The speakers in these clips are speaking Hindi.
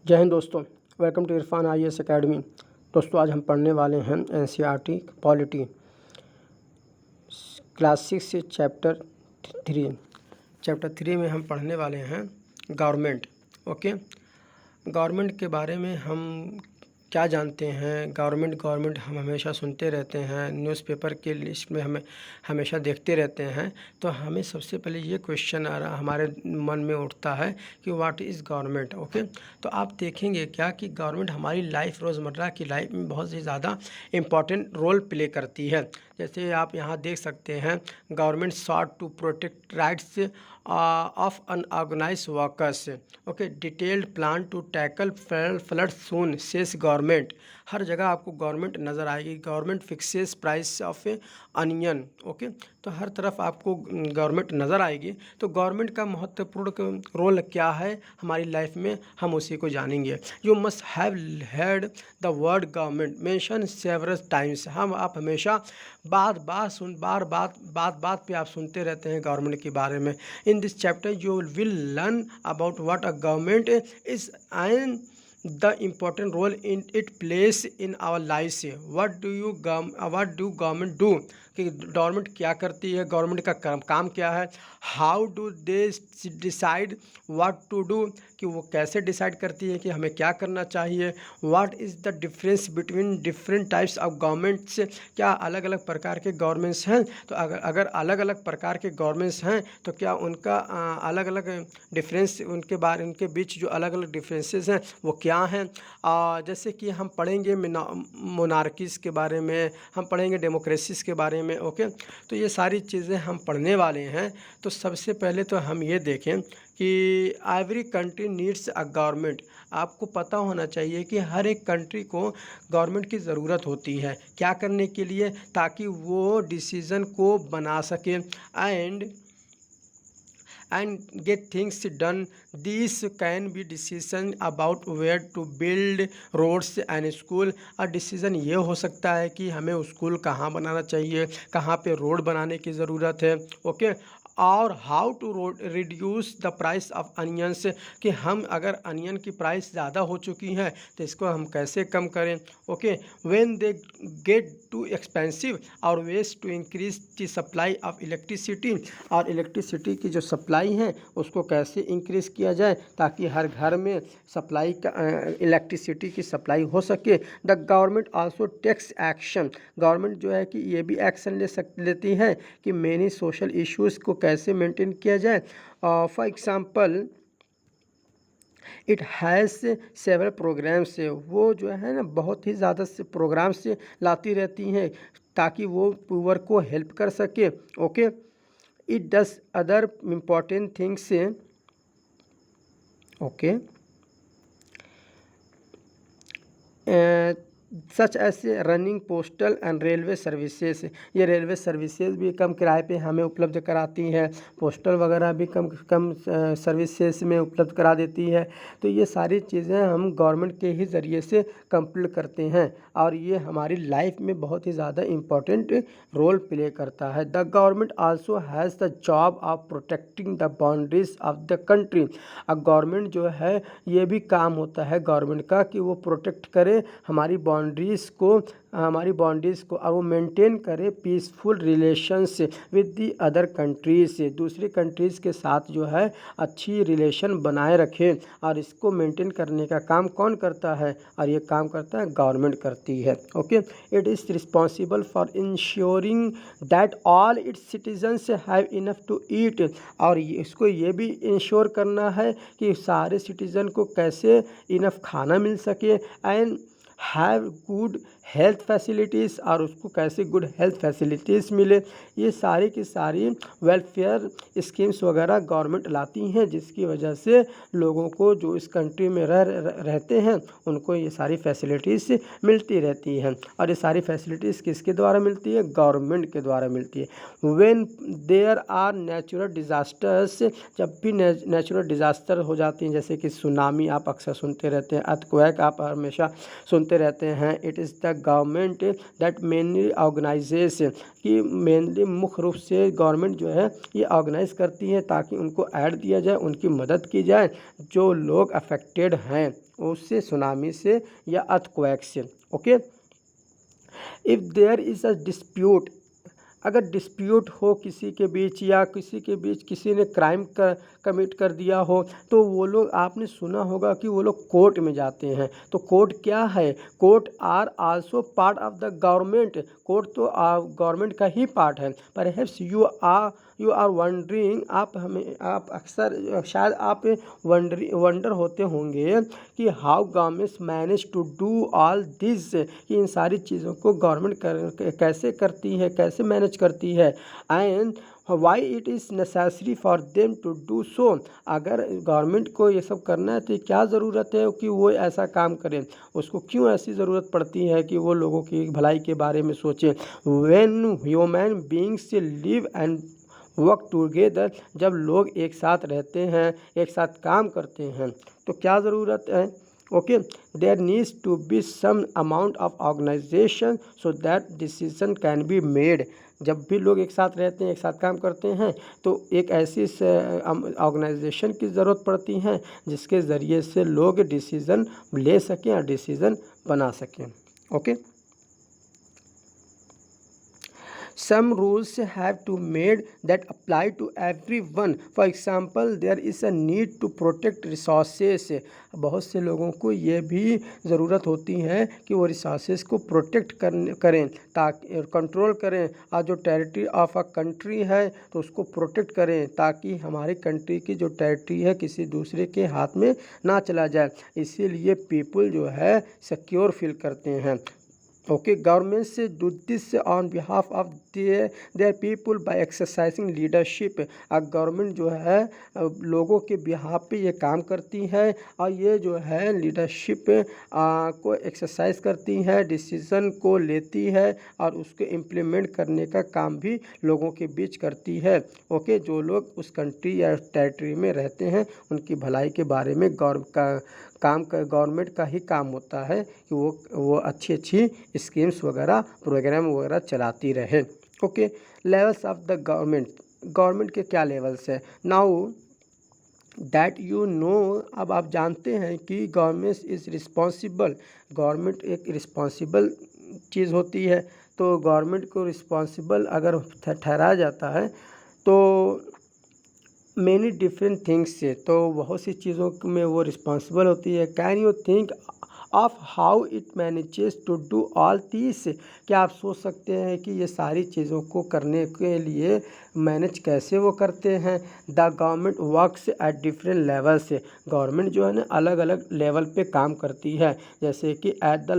जय हिंद दोस्तों, welcome to Irfan IAS academy. दोस्तों आज हम पढ़ने वाले हैं NCERT पॉलिटी क्लास 6 से चैप्टर 3 में हम पढ़ने वाले हैं गवर्नमेंट। ओके, गवर्नमेंट के बारे में हम क्या जानते हैं। गवर्नमेंट हम हमेशा सुनते रहते हैं, न्यूज़पेपर के लिस्ट में हमें हमेशा देखते रहते हैं। तो हमें सबसे पहले ये क्वेश्चन हमारे मन में उठता है कि व्हाट इज़ गवर्नमेंट। ओके, तो आप देखेंगे क्या कि गवर्नमेंट हमारी रोज़मर्रा की लाइफ में बहुत ही ज़्यादा इम्पॉर्टेंट रोल प्ले करती है। जैसे आप यहाँ देख सकते हैं, government sought to protect rights of unorganised workers. Okay, detailed plan to tackle flood soon says government. हर जगह आपको गवर्नमेंट नज़र आएगी। Government fixes price of onion. Okay, तो हर तरफ आपको गवर्नमेंट नज़र आएगी। तो गवर्नमेंट का महत्वपूर्ण रोल क्या है हमारी लाइफ में, हम उसी को जानेंगे। You must have heard the word government mention several times. आप हमेशा बात पे आप सुनते रहते हैं गवर्नमेंट के बारे में। In this chapter you will learn about what a government is and the important role in it plays in our lives। what do government do, कि गवर्नमेंट क्या करती है, गवर्नमेंट का काम क्या है। How do they decide what to do, कि वो कैसे डिसाइड करती है कि हमें क्या करना चाहिए। What is the difference between different types of governments, क्या अलग अलग प्रकार के गवर्नमेंट्स हैं। तो अगर अलग अलग प्रकार के गवर्नमेंट्स हैं तो क्या उनका अलग अलग डिफरेंस, उनके बीच जो अलग अलग डिफरेंसेस हैं वो क्या हैं। जैसे कि हम पढ़ेंगे मोनार्कीज़ के बारे में, हम पढ़ेंगे डेमोक्रेसीज़ के बारे में। ओके, तो ये सारी चीज़ें हम पढ़ने वाले हैं। तो सबसे पहले तो हम ये देखें कि every country needs a government. आपको पता होना चाहिए कि हर एक कंट्री को गवर्नमेंट की ज़रूरत होती है। क्या करने के लिए, ताकि वो डिसीज़न को बना सके and get things done. These can be decision about where to build roads and school। और डिसीज़न ये हो सकता है कि हमें स्कूल कहाँ बनाना चाहिए, कहाँ पे रोड बनाने की ज़रूरत है। ओके, और how to reduce the price of onions, कि हम अगर अनियन की प्राइस ज़्यादा हो चुकी है तो इसको हम कैसे कम करें। Okay, when they get to expensive और ways to increase the supply of electricity. और इलेक्ट्रिसिटी की जो सप्लाई है उसको कैसे इंक्रीज़ किया जाए ताकि हर घर में सप्लाई का इलेक्ट्रिसिटी की सप्लाई हो सके। The government also takes action. Government जो है कि ये भी एक्शन लेती है कि मेनी सोशल इश्यूज़ को कैसे मेंटेन किया जाए। For example it has several programmes. वो जो है ना बहुत ही ज़्यादा से प्रोग्राम्स लाती रहती हैं ताकि वो पुअर को हेल्प कर सके। Okay, it does other important things. Okay, such ऐसे running postal and railway services. ये रेलवे सर्विसेज भी कम किराए पे हमें उपलब्ध कराती है, पोस्टल वगैरह भी कम सर्विसेज में उपलब्ध करा देती है। तो ये सारी चीज़ें हम गवर्नमेंट के ही ज़रिए से कंप्लीट करते हैं और ये हमारी लाइफ में बहुत ही ज़्यादा इम्पोर्टेंट रोल प्ले करता है। The government also has the job of protecting the boundaries of the country. अब गवर्नमेंट जो है ये भी काम होता है गवर्नमेंट का कि वो प्रोटेक्ट करे हमारी बाउंड्रीज़ को और वो मेंटेन करे peaceful relations with the other countries. दूसरी कंट्रीज़ के साथ जो है अच्छी रिलेशन बनाए रखे और इसको मेंटेन करने का काम कौन करता है, और ये काम करता है गवर्नमेंट करती है। Okay, it is responsible for ensuring that all its citizens have enough to eat. और इसको ये भी इंश्योर करना है कि सारे सिटीज़न को कैसे इनफ खाना मिल सके and have good health facilities, और उसको कैसे गुड हेल्थ फैसिलिटीज़ मिले। ये सारी की सारी वेलफेयर स्कीम्स वगैरह गवर्नमेंट लाती हैं जिसकी वजह से लोगों को जो इस कंट्री में रहते हैं उनको ये सारी फैसिलिटीज़ मिलती रहती हैं। और ये सारी फैसिलिटीज़ किसके द्वारा मिलती है, गवर्नमेंट के द्वारा मिलती है। When there are natural disasters, जब भी नेचुरल डिज़ास्टर हो जाती हैं जैसे कि सुनामी आप अक्सर सुनते रहते हैं, अर्थक्वेक आप हमेशा सुनते रहते हैं। It is the the government that mainly organises, कि मेनली मुख्य रूप से गवर्नमेंट जो है ये ऑर्गेनाइज करती है ताकि उनको ऐड दिया जाए, उनकी मदद की जाए जो लोग अफेक्टेड हैं उससे, सुनामी से या अर्थक्वेक से। Okay, if there is a dispute, अगर डिस्प्यूट हो किसी के बीच या किसी के बीच किसी ने क्राइम कमिट कर दिया हो, तो वो लोग, आपने सुना होगा कि वो लोग कोर्ट में जाते हैं। तो कोर्ट क्या है? Court are also part of the government, court तो गवर्नमेंट का ही पार्ट है। परहैप्स यू आर वंडरिंग, आप अक्सर शायद आप वंडर होते होंगे कि how government manage to do all this, कि इन सारी चीज़ों को गवर्नमेंट कैसे करती है, कैसे मैनेज करती है। And why it is necessary for them to do so, अगर गवर्नमेंट को ये सब करना है तो क्या ज़रूरत है कि वो ऐसा काम करें, उसको क्यों ऐसी ज़रूरत पड़ती है कि वो लोगों की भलाई के बारे में सोचें। When human beings live and work together, जब लोग एक साथ रहते हैं, एक साथ काम करते हैं, तो क्या ज़रूरत है? Okay, there needs to be some amount of organisation so that decision can be made. जब भी लोग एक साथ रहते हैं, एक साथ काम करते हैं, तो एक ऐसी ऑर्गेनाइजेशन की ज़रूरत पड़ती है जिसके ज़रिए से लोग डिसीज़न ले सकें और डिसीज़न बना सकें। Okay, some rules have to made that apply to everyone. For example, there is a need to protect resources. बहुत से लोगों को ये भी ज़रूरत होती है कि वो रिसोर्सेज को प्रोटेक्ट करें, ताकि कंट्रोल करें, और जो टेरिटरी ऑफ अ कंट्री है तो उसको प्रोटेक्ट करें ताकि हमारी कंट्री की जो टेरिटरी है किसी दूसरे के हाथ में ना चला जाए। इसीलिए पीपल जो है सिक्योर फील करते हैं। ओके, गवर्नमेंट से do this on behalf of their people by exercising leadership. Government जो है लोगों के बिहाफ पे ये काम करती है और ये जो है लीडरशिप को एक्सरसाइज करती है, डिसीज़न को लेती है और उसको इम्प्लीमेंट करने का काम भी लोगों के बीच करती है। ओके, जो लोग उस कंट्री या टेरिटरी में रहते हैं उनकी भलाई के बारे में गवर्नमेंट का ही काम होता है कि वो अच्छी अच्छी स्कीम्स वगैरह, प्रोग्राम वगैरह चलाती रहे। Okay, levels of the government के क्या लेवल्स है? नाउ दैट यू नो, अब आप जानते हैं कि गवर्नमेंट इज़ रिस्पॉन्सिबल, गवर्नमेंट एक रिस्पॉन्सिबल चीज़ होती है। तो गवर्नमेंट को रिस्पॉन्सिबल अगर ठहराया जाता है तो मैनी डिफरेंट थिंग्स से, तो बहुत सी चीज़ों में वो रिस्पॉन्सिबल होती है। Can you think of how it manages to do all this, क्या आप सोच सकते हैं कि ये सारी चीज़ों को करने के लिए मैनेज कैसे वो करते हैं? The government works at different level से, गवर्नमेंट जो है ना अलग अलग लेवल पे काम करती है, जैसे कि at the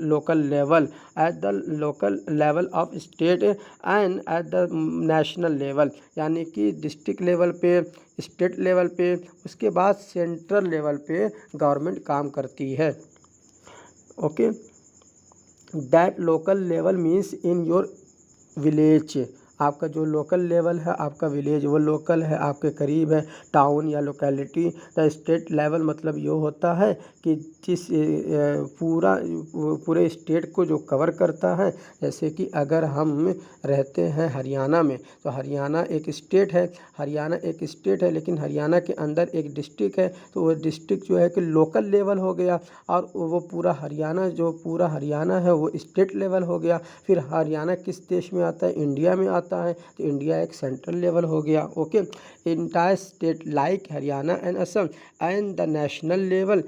local level, at the local level of state and at the national level, यानी कि डिस्ट्रिक्ट लेवल पे, स्टेट लेवल पे, उसके बाद सेंट्रल लेवल पे गवर्नमेंट काम करती है। Okay, that local level means in your village, आपका जो लोकल लेवल है, आपका विलेज वो लोकल है, आपके करीब है, टाउन या लोकेलिटी। द स्टेट लेवल मतलब ये होता है कि जिस पूरे स्टेट को जो कवर करता है। जैसे कि अगर हम रहते हैं हरियाणा में, तो हरियाणा एक स्टेट है, लेकिन हरियाणा के अंदर एक डिस्ट्रिक्ट है, तो वो डिस्ट्रिक्ट जो है कि लोकल लेवल हो गया, और वो पूरा हरियाणा है वो स्टेट लेवल हो गया। फिर हरियाणा किस देश में आता है? इंडिया में आता है, तो इंडिया एक सेंट्रल लेवल हो गया। Okay, entire state like Haryana and Assam and the national level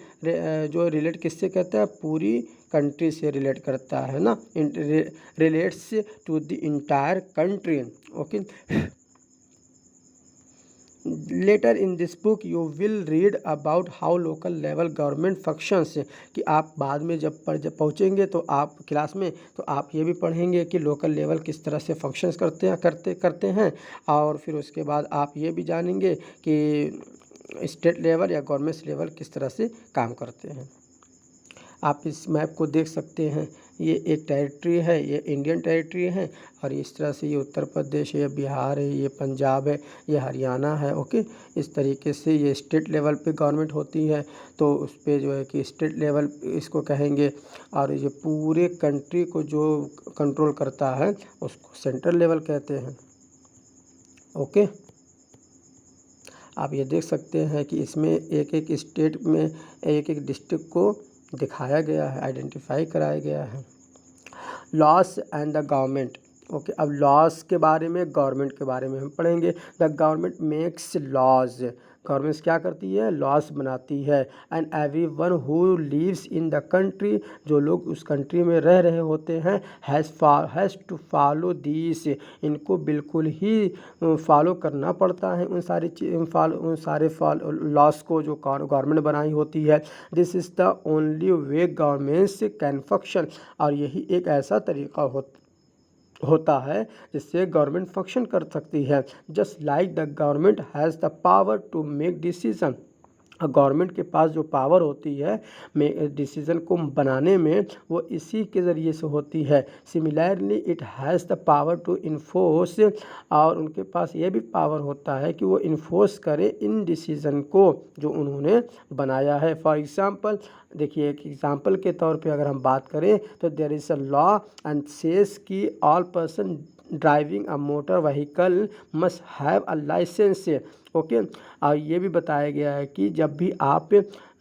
जो रिलेट किससे करता है? पूरी कंट्री से रिलेट करता है ना, relates to the entire country. Okay, later in this book you will read about how local level government functions, कि आप बाद में जब पहुँचेंगे तो आप क्लास में, तो आप ये भी पढ़ेंगे कि लोकल लेवल किस तरह से फंक्शंस करते हैं। और फिर उसके बाद आप ये भी जानेंगे कि स्टेट लेवल या गवर्नमेंट लेवल किस तरह से काम करते हैं। आप इस मैप को देख सकते हैं, ये एक टेरिटरी है, ये इंडियन टेरिटरी है, और इस तरह से ये उत्तर प्रदेश है, ये बिहार है, ये पंजाब है, ये हरियाणा है। ओके, इस तरीके से ये स्टेट लेवल पे गवर्नमेंट होती है, तो उस पे जो है कि स्टेट लेवल इसको कहेंगे, और ये पूरे कंट्री को जो कंट्रोल करता है उसको सेंट्रल लेवल कहते हैं। ओके, आप ये देख सकते हैं कि इसमें एक एक स्टेट में एक एक डिस्ट्रिक्ट को दिखाया गया है, आइडेंटिफाई कराया गया है। Laws and the government. Okay, अब लॉस के बारे में, गवर्नमेंट के बारे में हम पढ़ेंगे। The government makes laws. Government क्या करती है? लॉस बनाती है। And everyone who lives in the country, जो लोग उस कंट्री में रह रहे होते हैं, हैज़ टू फॉलो दिस, इनको बिल्कुल ही फॉलो करना पड़ता है उन सारे लॉस को जो गवर्नमेंट बनाई होती है। This is the only way governments can function, और यही एक ऐसा तरीका होता है जिससे गवर्नमेंट फंक्शन कर सकती है। Just like the government has the power to make decision, government के पास जो पावर होती है डिसीज़न को बनाने में, वो इसी के ज़रिए से होती है। Similarly it has the power to enforce, और उनके पास ये भी पावर होता है कि वो इन्फोर्स करे इन डिसीज़न को जो उन्होंने बनाया है। फॉर एग्ज़ाम्पल, देखिए एक एग्ज़ाम्पल के तौर पे अगर हम बात करें तो there is a law and says कि all person driving a motor vehicle must have a licence. Okay, और ये भी बताया गया है कि जब भी आप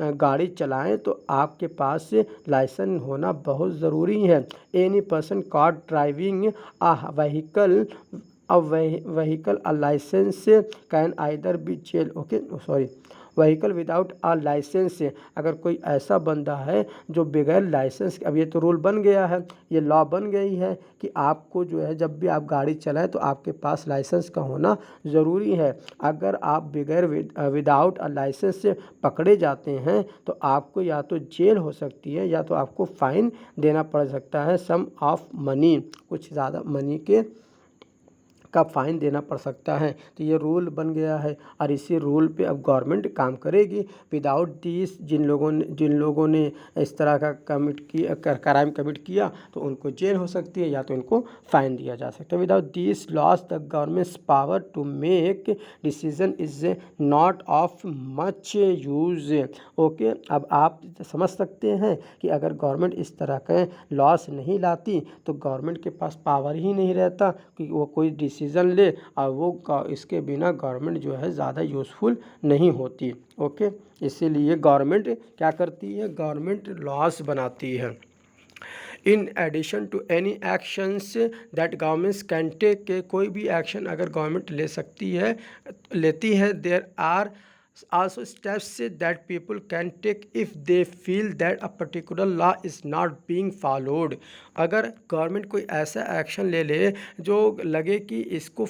गाड़ी चलाएं तो आपके पास लाइसेंस होना बहुत ज़रूरी है। Any person caught driving a vehicle a licence can either be jail. Okay, sorry, vehicle without a licence, अगर कोई ऐसा बंदा है जो बगैर लाइसेंस, अब ये तो रूल बन गया है, ये लॉ बन गई है कि आपको जो है जब भी आप गाड़ी चलाएं तो आपके पास लाइसेंस का होना ज़रूरी है। अगर आप बगैर विदाउट अ लाइसेंस से पकड़े जाते हैं तो आपको या तो जेल हो सकती है या तो आपको फ़ाइन देना पड़ सकता है, सम ऑफ मनी, कुछ ज़्यादा मनी का फ़ाइन देना पड़ सकता है। तो ये रूल बन गया है और इसी रूल पे अब गवर्नमेंट काम करेगी। विदाउट दिस, जिन लोगों ने इस तरह का क्राइम कमिट किया तो उनको जेल हो सकती है या तो इनको फ़ाइन दिया जा सकता है। Without this laws the government's power to make decision is not of much use. Okay, अब आप समझ सकते हैं कि अगर गवर्नमेंट इस तरह के लॉस नहीं लाती तो गवर्नमेंट के पास पावर ही नहीं रहता कि वो कोई डिसीजन ले, और वो इसके बिना गवर्नमेंट जो है ज़्यादा यूज़फुल नहीं होती। ओके, इसीलिए गवर्नमेंट क्या करती है? गवर्नमेंट लॉस बनाती है। In addition to any actions that governments can take, के कोई भी एक्शन अगर गवर्नमेंट लेती है, there are also steps that people can take if they feel that a particular law is not being followed। अगर गवर्नमेंट कोई ऐसा एक्शन ले ले जो लगे कि इसको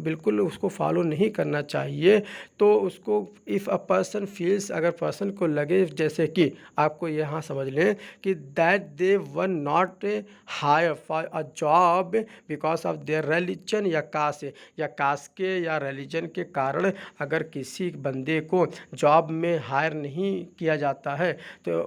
बिल्कुल उसको फॉलो नहीं करना चाहिए, तो उसको इफ़ अ पर्सन फील्स, अगर पर्सन को लगे, जैसे कि आपको यहाँ समझ लें कि that they were not hired for a job because of their religion या कास्ट के या रिलीजन के कारण अगर किसी बंदे को जॉब में हायर नहीं किया जाता है तो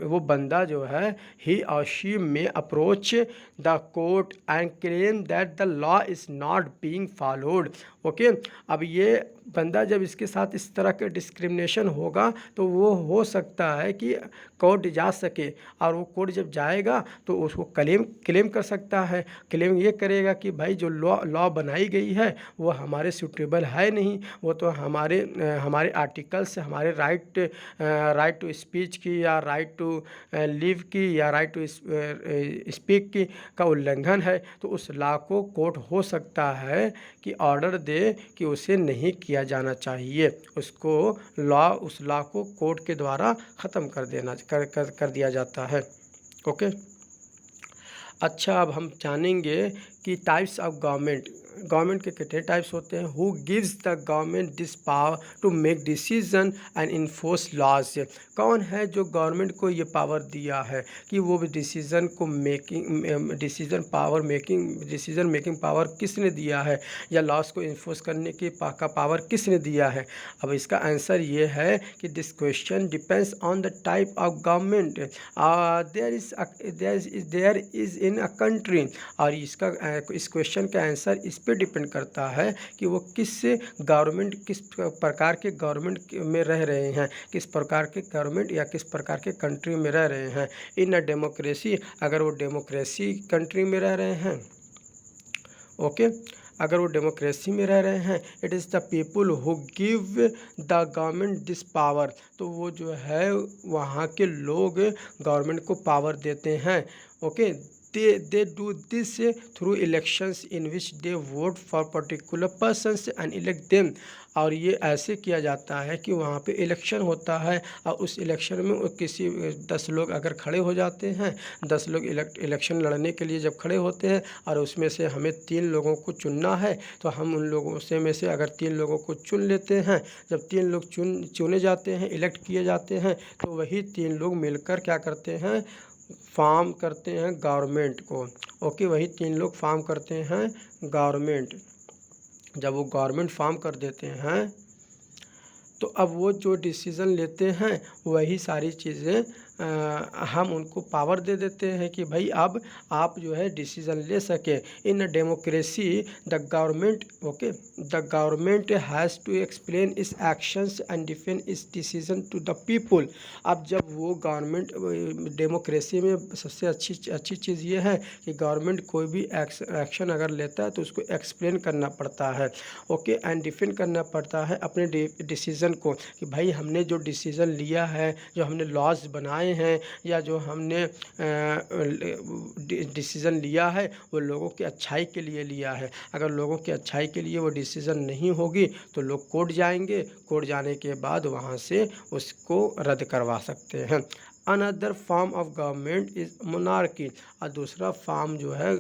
वो बंदा जो है ही और शी में approach the court and claim that the law is not being followed. Okay, अब ये बंदा जब इसके साथ इस तरह के डिस्क्रिमिनेशन होगा तो वो हो सकता है कि कोर्ट जा सके, और वो कोर्ट जब जाएगा तो उसको क्लेम कर सकता है। क्लेम ये करेगा कि भाई जो लॉ बनाई गई है वो हमारे सूटेबल है नहीं, वो तो हमारे आर्टिकल्स, हमारे राइट टू स्पीच की या राइट टू लिव की या राइट टू स्पीक की का उल्लंघन है। तो उस लॉ को कोर्ट हो सकता है कि ऑर्डर दे कि उसे नहीं किया जाना चाहिए, उस लॉ को कोर्ट के द्वारा ख़त्म कर दिया जाता है। ओके, अच्छा, अब हम जानेंगे कि टाइप्स ऑफ गवर्नमेंट के कितने टाइप्स होते हैं। Who gives the government this power to make decision and enforce laws, कौन है जो गवर्नमेंट को ये पावर दिया है कि वो भी डिसीजन मेकिंग पावर किसने दिया है, या लॉज को इन्फोर्स करने की का पावर किसने दिया है। अब इसका आंसर ये है कि this question depends on the type of government there is in a country, और इस क्वेश्चन का आंसर इस पे डिपेंड करता है कि वो किस प्रकार के गवर्नमेंट में रह रहे हैं, किस प्रकार के गवर्नमेंट या किस प्रकार के कंट्री में रह रहे हैं। इन अ डेमोक्रेसी, अगर वो डेमोक्रेसी कंट्री में रह रहे हैं, ओके, अगर वो डेमोक्रेसी में रह रहे हैं, it is the people who give the government this power, तो वो जो है वहाँ के लोग गवर्नमेंट को पावर देते हैं। Okay, they do this through elections in which they vote for particular persons and elect them, और ये ऐसे किया जाता है कि वहाँ पे इलेक्शन होता है और उस इलेक्शन में वो किसी 10 लोग अगर खड़े हो जाते हैं, 10 लोग इलेक्शन लड़ने के लिए जब खड़े होते हैं और उसमें से हमें 3 लोगों को चुनना है, तो हम उन लोगों में से अगर 3 लोगों को चुन लेते हैं, जब 3 लोग चुने जाते हैं, इलेक्ट किए जाते हैं, तो वही 3 लोग मिलकर क्या करते हैं, फॉर्म करते हैं गवर्नमेंट को। ओके, वही 3 लोग फॉर्म करते हैं गवर्नमेंट। जब वो गवर्नमेंट फॉर्म कर देते हैं तो अब वो जो डिसीज़न लेते हैं वही सारी चीज़ें हम उनको पावर दे देते हैं कि भाई अब आप जो है डिसीज़न ले सके। In democracy the government has to explain its actions and defend its decision to the people. अब जब वो गवर्नमेंट, डेमोक्रेसी में सबसे अच्छी चीज़ ये है कि गवर्नमेंट कोई भी एक्शन अगर लेता है तो उसको एक्सप्लेन करना पड़ता है, ओके, एंड डिफेंड करना पड़ता है अपने डिसीज़न को, कि भाई हमने जो डिसीज़न लिया है, जो हमने लॉज बनाए हैं या जो हमने डिसीज़न लिया है वो लोगों की अच्छाई के लिए लिया है। अगर लोगों की अच्छाई के लिए वो डिसीज़न नहीं होगी तो लोग कोर्ट जाएंगे, कोर्ट जाने के बाद वहाँ से उसको रद्द करवा सकते हैं। Another form of government is monarchy, और दूसरा फॉर्म जो है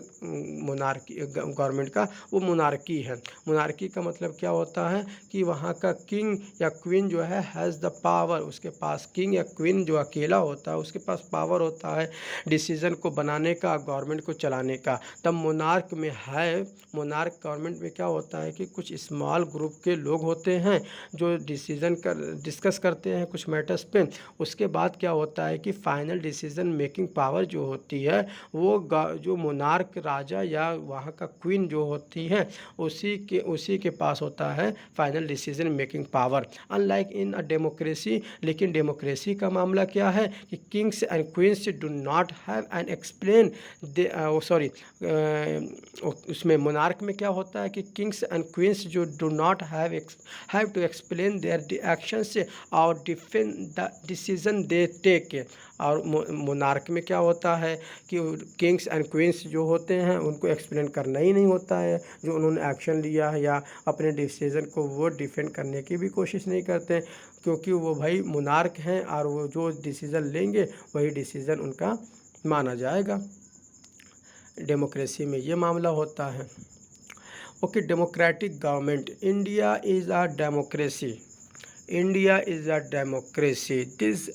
मोनार्की गवर्नमेंट का वो मोनार्की है। मोनार्की का मतलब क्या होता है कि वहाँ का किंग या क्वीन जो है हैज़ द पावर, उसके पास किंग या क्वीन जो अकेला होता है उसके पास पावर होता है डिसीज़न को बनाने का, गवर्नमेंट को चलाने का। तब मोनार्क में है, मोनार्क गवर्नमेंट में क्या होता है कि कुछ स्मॉल ग्रुप के लोग होते हैं जो डिस्कस करते हैं कुछ मैटर्स पे। उसके बाद क्या होता है कि फाइनल डिसीजन मेकिंग पावर जो होती है वो जो मोनार्क राजा या वहाँ का क्वीन जो होती है उसी के पास होता है final decision making power. Unlike in a democracy, लेकिन डेमोक्रेसी का मामला क्या है कि kings and queens do not have an explain उसमें मोनार्क में क्या होता है कि किंग्स एंड क्वींस जो do not have to explain their actions और defend the decision they take. और मोनार्क में क्या होता है कि किंग्स एंड क्वींस जो होते हैं उनको एक्सप्लेन करना ही नहीं होता है, जो उन्होंने एक्शन लिया है या अपने डिसीजन को वो डिफेंड करने की भी कोशिश नहीं करते, क्योंकि वो भाई मोनार्क हैं और वो जो डिसीज़न लेंगे वही डिसीज़न उनका माना जाएगा। डेमोक्रेसी में ये मामला होता है। Okay, democratic government, India is a democracy. India is a democracy. This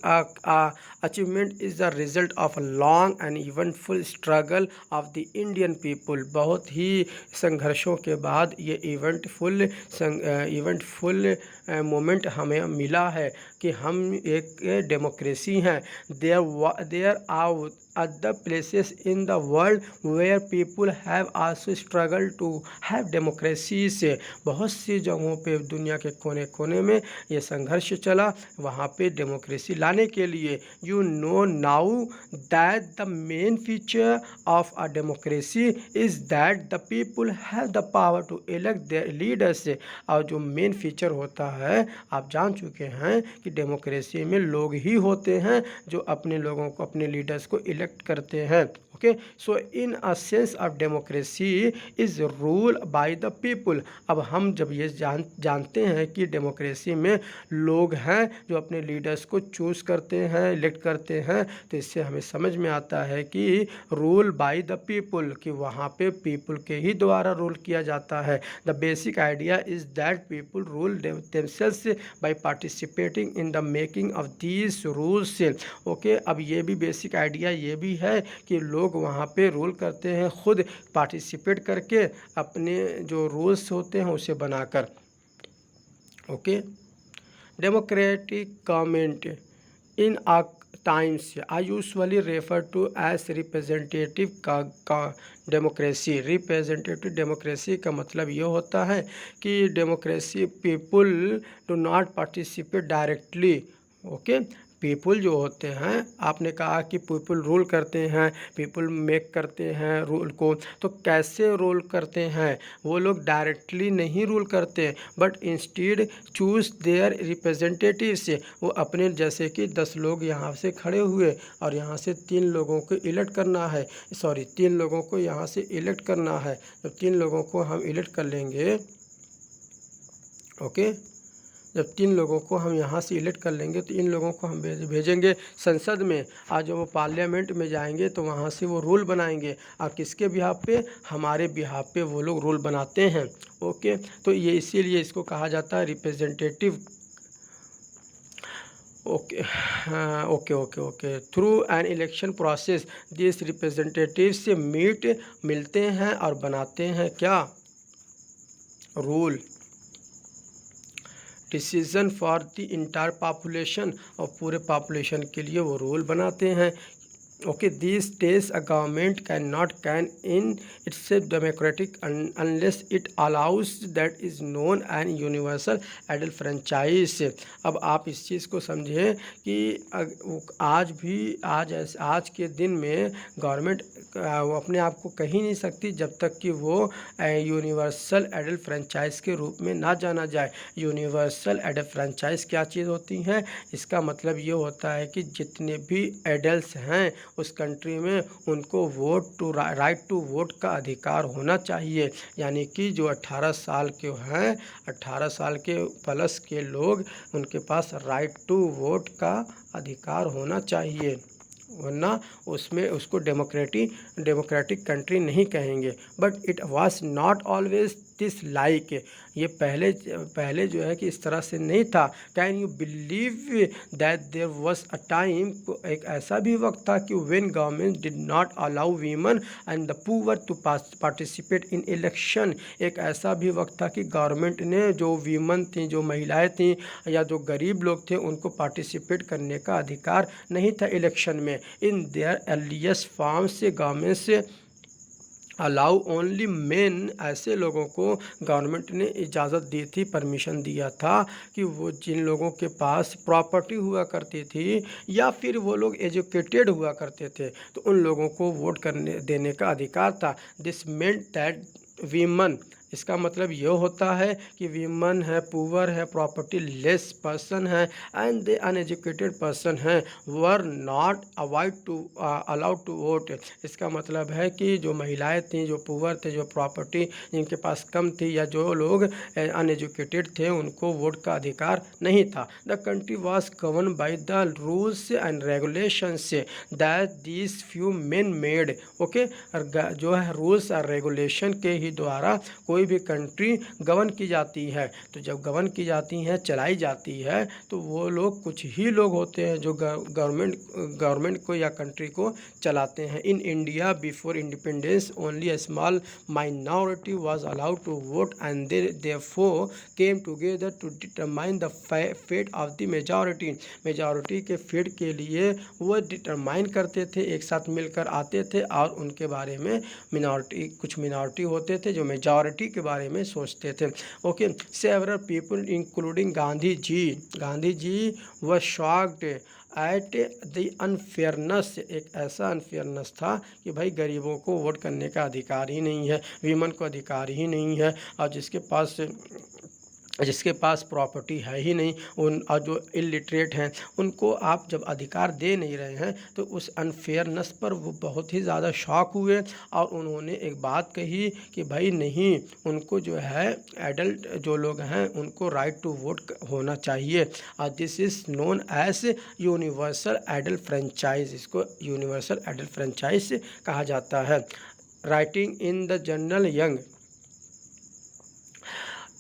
achievement is the result of a long and eventful struggle of the Indian people. बहुत ही संघर्षों के बाद ये इवेंटफुल मोमेंट हमें मिला है कि हम एक डेमोक्रेसी हैं। There are other places in the world where people have also struggled to have democracy से, बहुत सी जगहों पे दुनिया के कोने कोने में ये संघर्ष चला वहाँ पे डेमोक्रेसी लाने के लिए। You know now that the main feature of a democracy is that the people have the power to elect their leaders। और जो मेन फीचर होता है आप जान चुके हैं कि डेमोक्रेसी में लोग ही होते हैं जो अपने लोगों को, अपने लीडर्स को इलेक्ट करते हैं। Okay. So in a sense of democracy is rule by the people. अब हम जब ये जानते हैं कि डेमोक्रेसी में लोग हैं जो अपने लीडर्स को चूज़ करते हैं, इलेक्ट करते हैं, तो इससे हमें समझ में आता है कि रूल बाय द पीपल, कि वहाँ पे पीपल के ही द्वारा रूल किया जाता है। The basic idea is that people rule themselves by participating in the making of these rules. Okay, अब ये भी बेसिक आइडिया ये भी है कि लोग वहाँ पे रूल करते हैं खुद पार्टिसिपेट करके, अपने जो रूल्स होते हैं उसे बनाकर। Okay, democratic government in our times are usually refer to as representative का डेमोक्रेसी। रिप्रेजेंटेटिव डेमोक्रेसी का मतलब ये होता है कि democracy people do not participate directly. Okay, people जो होते हैं, आपने कहा कि पीपल रूल करते हैं, पीपल मेक करते हैं रूल को, तो कैसे रूल करते हैं? वो लोग डायरेक्टली नहीं रूल करते, but instead choose their representative से। वो अपने, जैसे कि 10 लोग यहाँ से खड़े हुए और यहाँ से 3 लोगों को इलेक्ट करना है, 3 लोगों को यहाँ से इलेक्ट करना है। जब 3 लोगों को हम इलेक्ट कर लेंगे, ओके, जब 3 लोगों को हम यहाँ से इलेक्ट कर लेंगे तो इन लोगों को हम भेजेंगे संसद में। आज जब वो पार्लियामेंट में जाएंगे तो वहाँ से वो रूल बनाएंगे, और किसके बिहाफ पे? हमारे बिहाफ पे वो लोग रूल बनाते हैं। ओके, तो ये इसीलिए इसको कहा जाता है रिप्रेजेंटेटिव। ओके, हाँ, okay okay okay. Through an election process this representative से मिलते हैं और बनाते हैं क्या? Rule, decision for the entire population, और पूरे पॉपुलेशन के लिए वो रूल बनाते हैं। Okay, this stage a government can in itself democratic unless it allows that is known and universal adult franchise. अब आप इस चीज़ को समझें कि आज के दिन में गवर्नमेंट वो अपने आप को कहीं नहीं सकती जब तक कि वो यूनिवर्सल एडल्ट फ्रेंचाइज के रूप में ना जाना जाए। यूनिवर्सल एडल्ट फ्रेंचाइज क्या चीज़ होती है? इसका मतलब ये होता है कि जितने भी एडल्ट्स हैं उस कंट्री में, उनको राइट टू वोट का अधिकार होना चाहिए। यानी कि जो 18 साल के हैं, 18 साल के प्लस के लोग, उनके पास राइट टू वोट का अधिकार होना चाहिए, वरना उसमें उसको डेमोक्रेटिक कंट्री नहीं कहेंगे। But it was not always this like. ये पहले जो है कि इस तरह से नहीं था। Can you believe that there was a time, एक ऐसा भी वक्त था कि when government did not allow women and the poor to participate in election. एक ऐसा भी वक्त था कि गवर्नमेंट ने जो वीमेन थी, जो महिलाएं थीं, या जो गरीब लोग थे, उनको पार्टिसिपेट करने का अधिकार नहीं था इलेक्शन में। इन देयर अर्लीस्ट फॉर्म से गवर्नमेंट से अलाउ ओनली मेन, ऐसे लोगों को गवर्नमेंट ने इजाज़त दी थी, परमिशन दिया था कि वो जिन लोगों के पास प्रॉपर्टी हुआ करती थी या फिर वो लोग एजुकेटेड हुआ करते थे, तो उन लोगों को वोट देने का अधिकार था। दिस मेंट दैट वीमन, इसका मतलब ये होता है कि वीमन है, पुअर है, प्रॉपर्टी लेस पर्सन है एंड द अनएजुकेटेड पर्सन हैं, were not allowed to vote. इसका मतलब है कि जो महिलाएं थीं, जो पुअर थे, जो प्रॉपर्टी जिनके पास कम थी, या जो लोग अनएजुकेटेड थे, उनको वोट का अधिकार नहीं था। The country was govern by the rules and regulations that these few main made. Okay, जो है रूल्स और रेगुलेशन के ही द्वारा कोई भी कंट्री गवर्न की जाती है। तो जब गवर्न की जाती हैं, चलाई जाती है, तो वो लोग कुछ ही लोग होते हैं जो गवर्नमेंट को या कंट्री को चलाते हैं। In India before independence only a small minority was allowed to vote and therefore came together to determine the fate of the majority. Majority के फेट के लिए वो डिटरमाइन करते थे, एक साथ मिलकर आते थे और उनके बारे में कुछ मिनॉरिटी होते थे जो मेजॉरिटी के बारे में सोचते थे। Okay, several people including Gandhi ji were shocked at the unfairness. एक ऐसा अनफेयरनेस था कि भाई गरीबों को वोट करने का अधिकार ही नहीं है, वीमन को अधिकार ही नहीं है, और जिसके पास जिसके पास प्रॉपर्टी है ही नहीं, उन और जो इलिटरेट हैं उनको आप जब अधिकार दे नहीं रहे हैं तो उस अनफेयरनेस पर वो बहुत ही ज़्यादा शॉक हुए और उन्होंने एक बात कही कि भाई नहीं, उनको जो है एडल्ट जो लोग हैं उनको राइट टू वोट होना चाहिए। और this is known as universal adult franchise, इसको यूनिवर्सल एडल्ट फ्रेंचाइज कहा जाता है। Writing in the journal Young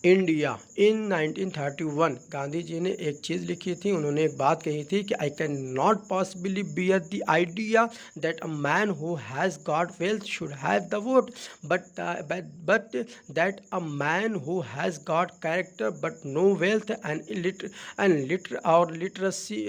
India in 1931 Gandhi ji ने एक चीज़ लिखी थी, उन्होंने एक बात कही थी कि I can not possibly bear the idea that a man who has got wealth should have the vote, but that a man who has got character but no wealth and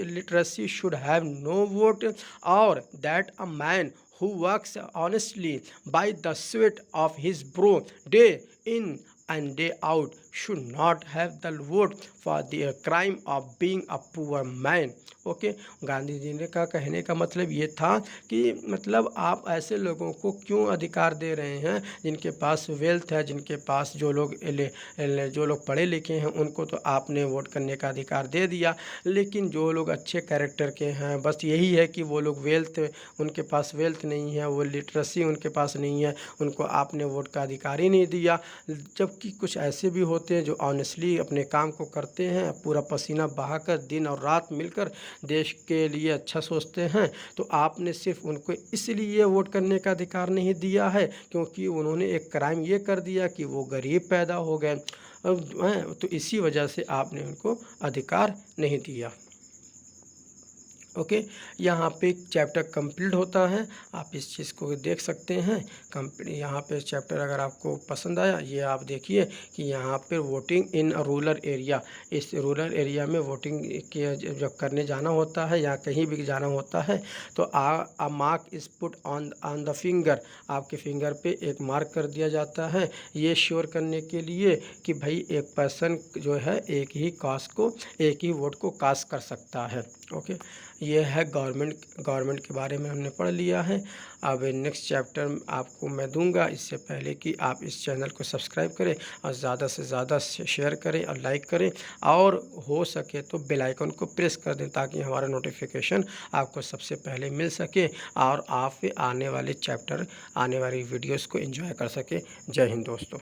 literacy should have no vote, और that a man who works honestly by the sweat of his brow day in and day out should not have the vote for the crime of being a poor man। ओके, गांधी जी ने का कहने का मतलब ये था कि मतलब आप ऐसे लोगों को क्यों अधिकार दे रहे हैं जिनके पास वेल्थ है, जिनके पास जो लोग पढ़े लिखे हैं उनको तो आपने वोट करने का अधिकार दे दिया, लेकिन जो लोग अच्छे कैरेक्टर के हैं बस यही है कि वो लोग उनके पास वेल्थ नहीं है, वो लिटरेसी उनके पास नहीं है, उनको आपने वोट का अधिकार ही नहीं दिया। जबकि कुछ ऐसे भी होते हैं जो ऑनेस्टली अपने काम को करते हैं, पूरा पसीना बहाकर दिन और रात मिलकर देश के लिए अच्छा सोचते हैं, तो आपने सिर्फ उनको इसलिए वोट करने का अधिकार नहीं दिया है क्योंकि उन्होंने एक क्राइम ये कर दिया कि वो गरीब पैदा हो गए, तो इसी वजह से आपने उनको अधिकार नहीं दिया। ओके, यहाँ पे चैप्टर कंप्लीट होता है, आप इस चीज़ को देख सकते हैं। यहाँ पे चैप्टर अगर आपको पसंद आया, ये आप देखिए कि यहाँ पर वोटिंग इन रूरल एरिया, इस रूरल एरिया में वोटिंग के जब करने जाना होता है या कहीं भी जाना होता है तो a mark is put on the finger, आपके फिंगर पे एक मार्क कर दिया जाता है, ये श्योर करने के लिए कि भाई एक पर्सन जो है एक ही वोट को कास्ट कर सकता है। ओके, ये है गवर्नमेंट के बारे में हमने पढ़ लिया है। अब नेक्स्ट चैप्टर आपको मैं दूंगा, इससे पहले कि आप इस चैनल को सब्सक्राइब करें और ज़्यादा से ज़्यादा शेयर करें और लाइक करें, और हो सके तो बेल आइकन को प्रेस कर दें ताकि हमारा नोटिफिकेशन आपको सबसे पहले मिल सके और आप आने वाले वीडियोज़ को एंजॉय कर सकें। जय हिंद दोस्तों।